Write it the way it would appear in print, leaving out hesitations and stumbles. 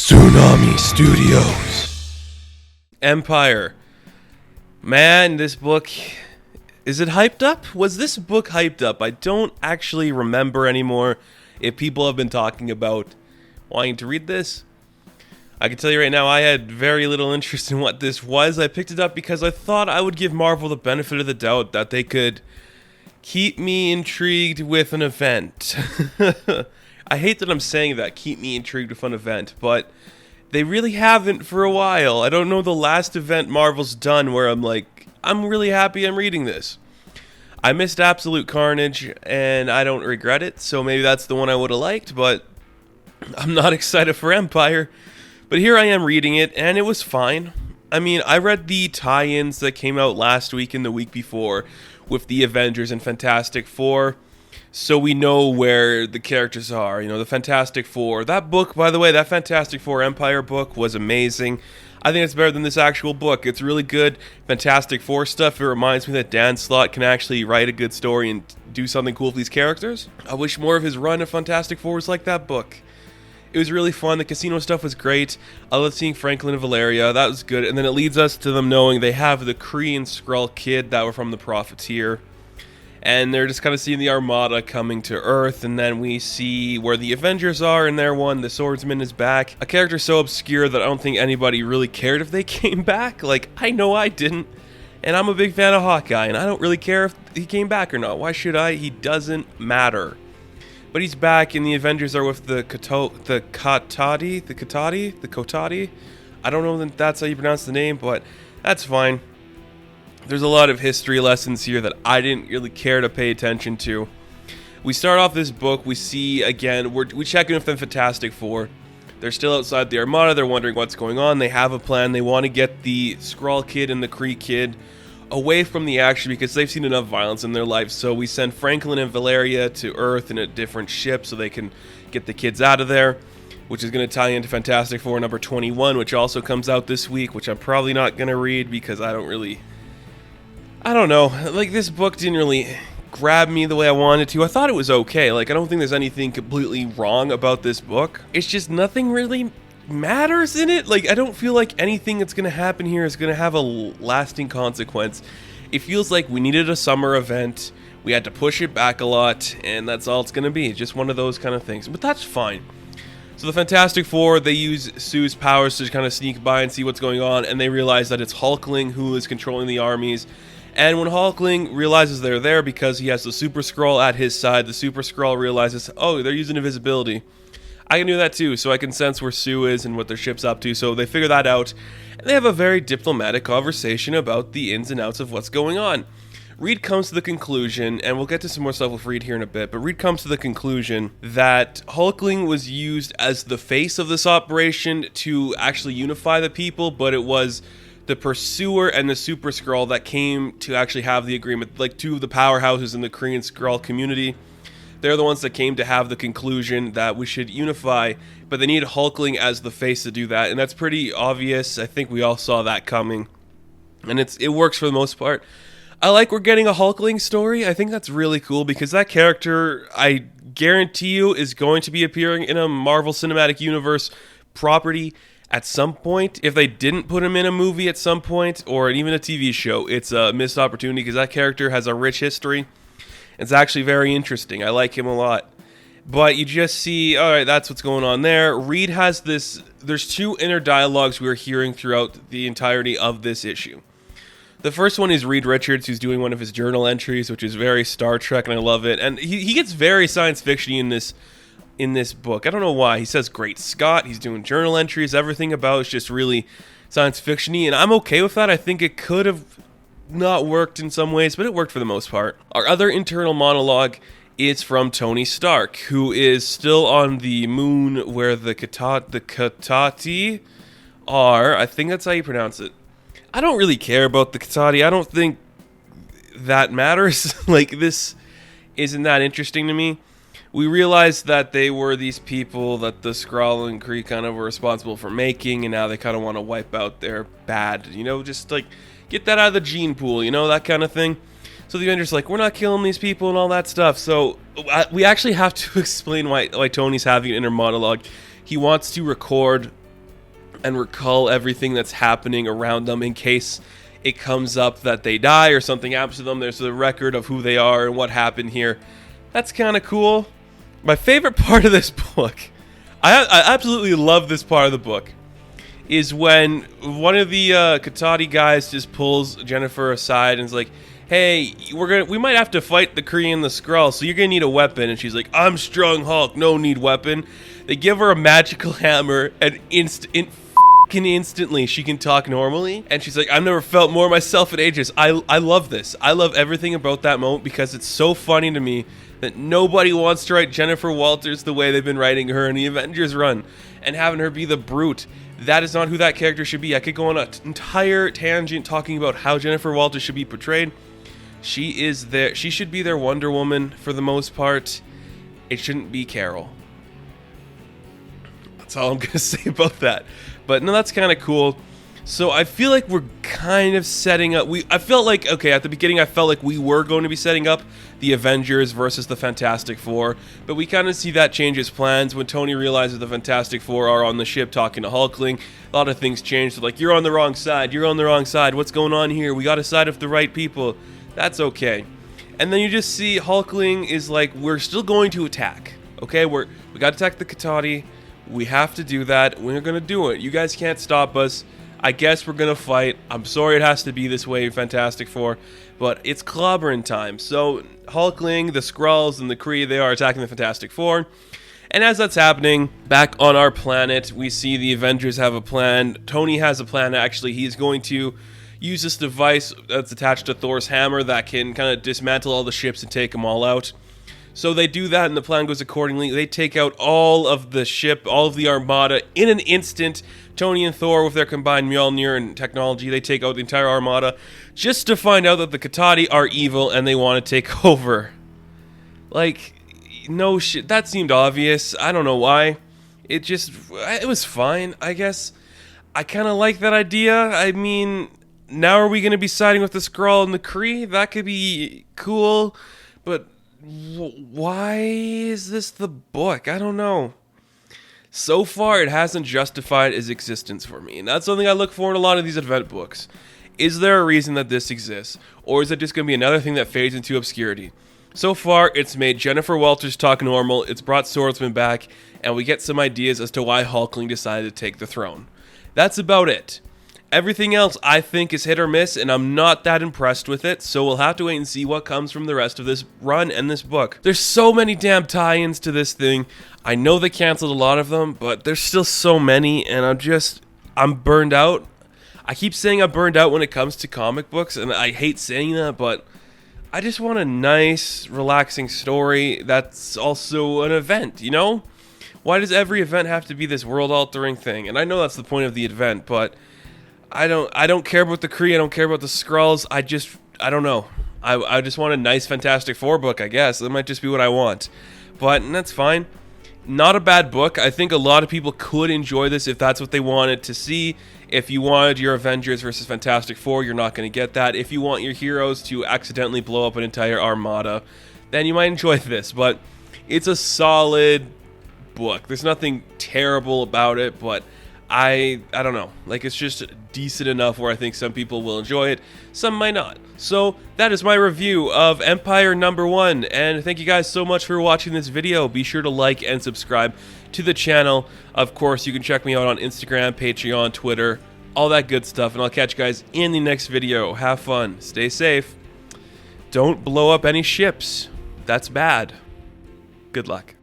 Tsunami Studios. Empyre. Man, this book... Is it hyped up? Was this book hyped up? I don't actually remember anymore if people have been talking about wanting to read this. I can tell you right now, I had very little interest in what this was. I picked it up because I thought I would give Marvel the benefit of the doubt that they could keep me intrigued with an event. I hate that I'm saying that, keep me intrigued with an event, but they really haven't for a while. I don't know the last event Marvel's done where I'm like, I'm really happy I'm reading this. I missed Absolute Carnage, and I don't regret it, so maybe that's the one I would have liked, but I'm not excited for Empyre. But here I am reading it, and it was fine. I mean, I read the tie-ins that came out last week and the week before with the Avengers and Fantastic Four, so we know where the characters are, you know, the Fantastic Four. That book, by the way, that Fantastic Four Empyre book was amazing. I think it's better than this actual book. It's really good Fantastic Four stuff. It reminds me that Dan Slott can actually write a good story and do something cool with these characters. I wish more of his run of Fantastic Four was like that book. It was really fun. The casino stuff was great. I love seeing Franklin and Valeria. That was good. And then it leads us to them knowing they have the Kree and Skrull kid that were from the Profiteer. And they're just kind of seeing the Armada coming to Earth, and then we see where the Avengers are, and their one, the Swordsman, is back. A character so obscure that I don't think anybody really cared if they came back. Like, I know I didn't, and I'm a big fan of Hawkeye, and I don't really care if he came back or not. Why should I? He doesn't matter. But he's back, and the Avengers are with the Kotati. I don't know if that's how you pronounce the name, but that's fine. There's a lot of history lessons here that I didn't really care to pay attention to. We start off this book, we see, again, we check in with the Fantastic Four. They're still outside the Armada, they're wondering what's going on, they have a plan, they want to get the Skrull kid and the Kree kid away from the action because they've seen enough violence in their life. So we send Franklin and Valeria to Earth in a different ship so they can get the kids out of there, which is going to tie into Fantastic Four number 21, which also comes out this week, which I'm probably not going to read because I don't know, like, this book didn't really grab me the way I wanted to. I thought it was okay. Like, I don't think there's anything completely wrong about this book. It's just nothing really matters in it. Like, I don't feel like anything that's going to happen here is going to have a lasting consequence. It feels like we needed a summer event, we had to push it back a lot, and that's all it's going to be. Just one of those kind of things. But that's fine. So the Fantastic Four, they use Sue's powers to kind of sneak by and see what's going on, and they realize that it's Hulkling who is controlling the armies. And when Hulkling realizes they're there because he has the Super Skrull at his side, the Super Skrull realizes, oh, they're using invisibility. I can do that too, so I can sense where Sue is and what their ship's up to, so they figure that out. And they have a very diplomatic conversation about the ins and outs of what's going on. Reed comes to the conclusion, and we'll get to some more stuff with Reed here in a bit, but Reed comes to the conclusion that Hulkling was used as the face of this operation to actually unify the people, but it was the Pursuer and the Super Skrull that came to actually have the agreement, like two of the powerhouses in the Kree and Skrull community. They're the ones that came to have the conclusion that we should unify, but they need Hulkling as the face to do that, and that's pretty obvious. I think we all saw that coming, and it works for the most part. I like we're getting a Hulkling story. I think that's really cool because that character, I guarantee you, is going to be appearing in a Marvel Cinematic Universe property at some point. If they didn't put him in a movie at some point, or even a TV show, it's a missed opportunity because that character has a rich history. It's actually very interesting. I like him a lot. But you just see, alright, that's what's going on there. Reed has this, there's two inner dialogues we're hearing throughout the entirety of this issue. The first one is Reed Richards, who's doing one of his journal entries, which is very Star Trek, and I love it. And he gets very science fiction-y in this book. I don't know why. He says Great Scott, he's doing journal entries, everything about it's just really science fiction-y, and I'm okay with that. I think it could have not worked in some ways, but it worked for the most part. Our other internal monologue is from Tony Stark, who is still on the moon where the Kotati are. I think that's how you pronounce it. I don't really care about the Kotati. I don't think that matters. Like, this isn't that interesting to me. We realized that they were these people that the Skrull and Kree kind of were responsible for making, and now they kind of want to wipe out their bad, you know, just like get that out of the gene pool, you know, that kind of thing. So the Avengers like, we're not killing these people and all that stuff. So we actually have to explain why Tony's having an inner monologue. He wants to record and recall everything that's happening around them in case it comes up that they die or something happens to them. There's a record of who they are and what happened here. That's kind of cool. My favorite part of this book, I absolutely love this part of the book, is when one of the Katati guys just pulls Jennifer aside and is like, hey, we might have to fight the Kree and the Skrull, so you're gonna need a weapon. And she's like, I'm strong Hulk, no need weapon. They give her a magical hammer, and instantly she can talk normally. And she's like, I've never felt more myself in ages. I love this. I love everything about that moment because it's so funny to me that nobody wants to write Jennifer Walters the way they've been writing her in the Avengers run and having her be the brute. That is not who that character should be. I could go on an entire tangent talking about how Jennifer Walters should be portrayed. She should be their Wonder Woman for the most part. It shouldn't be Carol. That's all I'm going to say about that. But no, that's kind of cool. So I feel like we're kind of setting up. I felt like, okay, at the beginning I felt like we were going to be setting up the Avengers versus the Fantastic Four. But we kind of see that change his plans when Tony realizes the Fantastic Four are on the ship talking to Hulkling. A lot of things change. They're like, you're on the wrong side. You're on the wrong side. What's going on here? We got to side with the right people. That's okay. And then you just see Hulkling is like, we're still going to attack. Okay, we got to attack the Katati. We have to do that. We're going to do it. You guys can't stop us. I guess we're going to fight. I'm sorry it has to be this way, Fantastic Four, but it's clobbering time. So Hulkling, the Skrulls, and the Kree, they are attacking the Fantastic Four. And as that's happening, back on our planet, we see the Avengers have a plan. Tony has a plan, actually. He's going to use this device that's attached to Thor's hammer that can kind of dismantle all the ships and take them all out. So they do that, and the plan goes accordingly. They take out all of the ship, all of the armada in an instant. Tony and Thor, with their combined Mjolnir and technology, they take out the entire armada just to find out that the Katati are evil and they want to take over. Like, no shit. That seemed obvious. I don't know why. It was fine, I guess. I kind of like that idea. I mean, now are we going to be siding with the Skrull and the Kree? That could be cool, but why is this the book? I don't know. So far, it hasn't justified its existence for me, and that's something I look for in a lot of these event books. Is there a reason that this exists, or is it just going to be another thing that fades into obscurity? So far, it's made Jennifer Walters talk normal, it's brought Swordsman back, and we get some ideas as to why Hulkling decided to take the throne. That's about it. Everything else I think is hit or miss, and I'm not that impressed with it, so we'll have to wait and see what comes from the rest of this run and this book. There's so many damn tie-ins to this thing. I know they canceled a lot of them, but there's still so many, and I'm burned out. I keep saying I'm burned out when it comes to comic books, and I hate saying that, but I just want a nice, relaxing story that's also an event, you know? Why does every event have to be this world-altering thing? And I know that's the point of the event, but I don't care about the Kree, I don't care about the Skrulls, I don't know. I just want a nice Fantastic Four book, I guess. That might just be what I want. But that's fine. Not a bad book. I think a lot of people could enjoy this if that's what they wanted to see. If you wanted your Avengers versus Fantastic Four, you're not going to get that. If you want your heroes to accidentally blow up an entire armada, then you might enjoy this. But it's a solid book. There's nothing terrible about it, but I don't know. Like, it's just decent enough where I think some people will enjoy it, some might not. So that is my review of Empyre #1, and thank you guys so much for watching this video. Be sure to like and subscribe to the channel. Of course, you can check me out on Instagram, Patreon, Twitter, all that good stuff, and I'll catch you guys in the next video. Have fun, stay safe, don't blow up any ships. That's bad. Good luck.